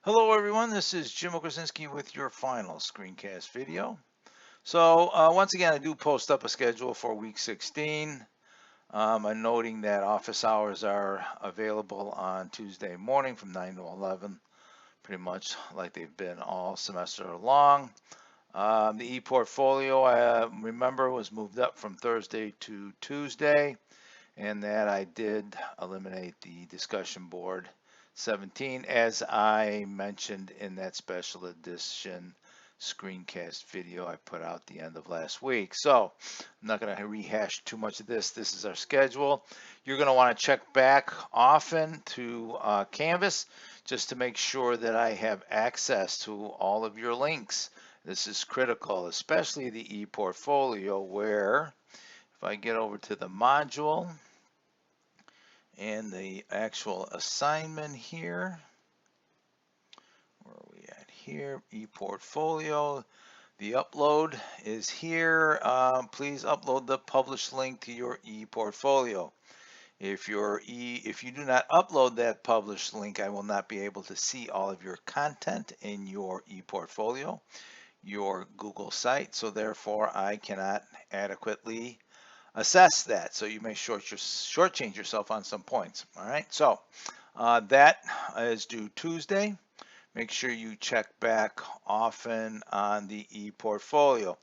Hello everyone, this is Jim Okrasinski with your final screencast video. So once again, I do post up a schedule for week 16. I'm noting that office hours are available on Tuesday morning from 9 to 11, pretty much like they've been all semester long. The e-portfolio, I remember, was moved up from Thursday to Tuesday, and that I did eliminate the discussion board 17 as I mentioned in that special edition screencast video I put out the end of last week. So I'm not going to rehash too much of this. This is our schedule. You're going to want to check back often to Canvas just to make sure that I have access to all of your links. This is critical, especially the e-portfolio, where if I get over to the module and the actual assignment here, where are we at here? E-portfolio. The upload is here. Please upload the published link to your e-portfolio. If you do not upload that published link, I will not be able to see all of your content in your e-portfolio, your Google site. So therefore, I cannot adequately assess that. So you may shortchange yourself on some points. All right. So that is due Tuesday. Make sure you check back often on the e-portfolio.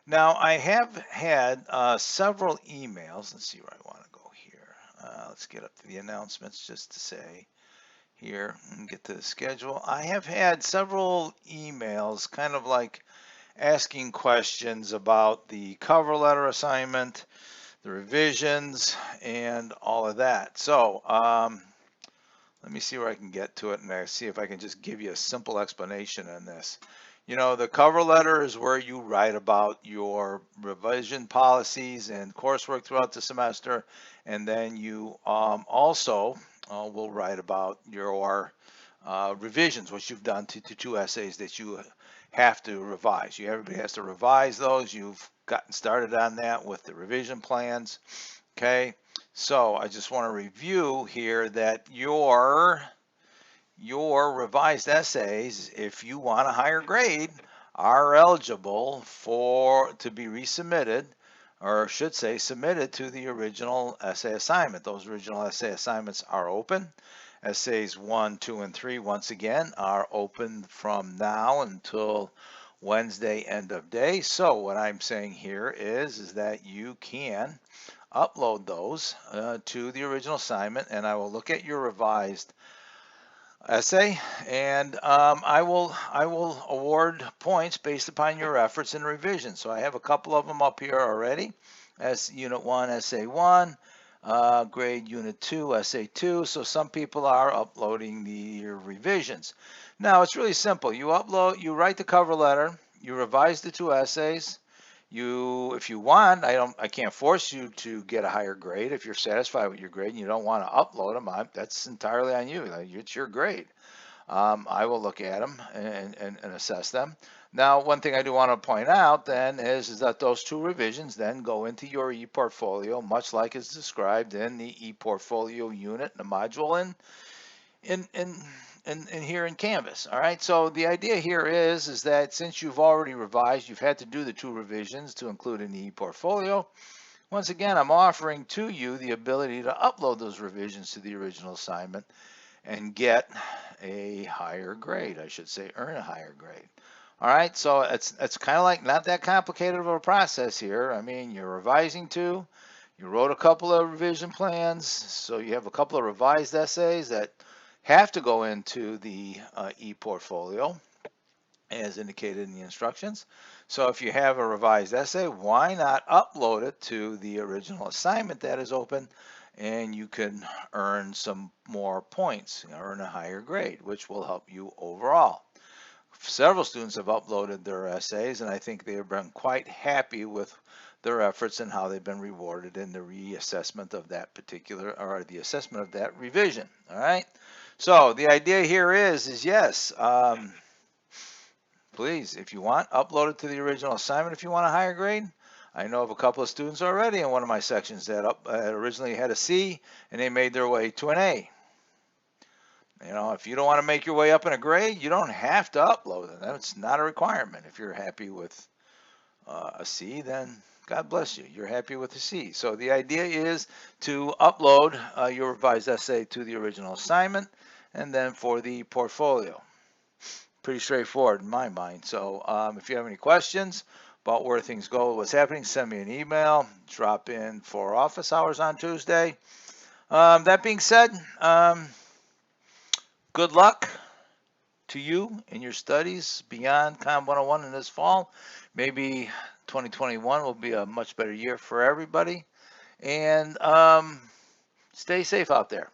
Now, I have had several emails. Let's see where I want to go here. Let's get up to the announcements just to say here and get to the schedule. I have had several emails kind of like asking questions about the cover letter assignment, the revisions, and all of that. So let me see where I can get to it and see if I can just give you a simple explanation on this. You know, the cover letter is where you write about your revision policies and coursework throughout the semester, and then you also will write about your revisions, what you've done to two essays that you have to revise. Everybody has to revise those. You've gotten started on that with the revision plans. Okay, so I just want to review here that your revised essays, if you want a higher grade, are eligible to be resubmitted, or should say submitted to the original essay assignment. Those original essay assignments are open. Essays 1, 2, and 3, once again, are open from now until Wednesday end of day. So what I'm saying here is that you can upload those to the original assignment, and I will look at your revised essay, and I will award points based upon your efforts and revision. So I have a couple of them up here already. As Unit 1, Essay 1, Grade Unit 2, Essay 2. So some people are uploading the revisions. Now it's really simple. You write the cover letter, you revise the two essays. If you want, I can't force you to get a higher grade. If you're satisfied with your grade and you don't want to upload them, that's entirely on you. It's your grade. I will look at them and assess them. Now, one thing I do want to point out then is that those two revisions then go into your e-portfolio, much like is described in the e-portfolio unit, the module in here in Canvas. All right, so the idea here is that since you've already revised, you've had to do the two revisions to include in the e-portfolio. Once again, I'm offering to you the ability to upload those revisions to the original assignment and get a higher grade. I should say earn a higher grade. All right, so it's kind of like not that complicated of a process here. I mean, you're revising two, you wrote a couple of revision plans, so you have a couple of revised essays that have to go into the e-portfolio as indicated in the instructions. So if you have a revised essay, why not upload it to the original assignment that is open, and you can earn some more points, earn a higher grade, which will help you overall. Several students have uploaded their essays, and I think they have been quite happy with their efforts and how they've been rewarded in the reassessment of that particular, or the assessment of that revision. All right. So the idea here is yes, please, if you want, upload it to the original assignment if you want a higher grade. I know of a couple of students already in one of my sections that originally had a C and they made their way to an A. You know, if you don't want to make your way up in a grade, you don't have to upload it. That's not a requirement. If you're happy with a C, then God bless you. You're happy with a C. So the idea is to upload your revised essay to the original assignment, and then for the portfolio. Pretty straightforward in my mind. So if you have any questions about where things go, what's happening, send me an email. Drop in for office hours on Tuesday. That being said, good luck to you in your studies beyond Com 101 in this fall. Maybe 2021 will be a much better year for everybody. And stay safe out there.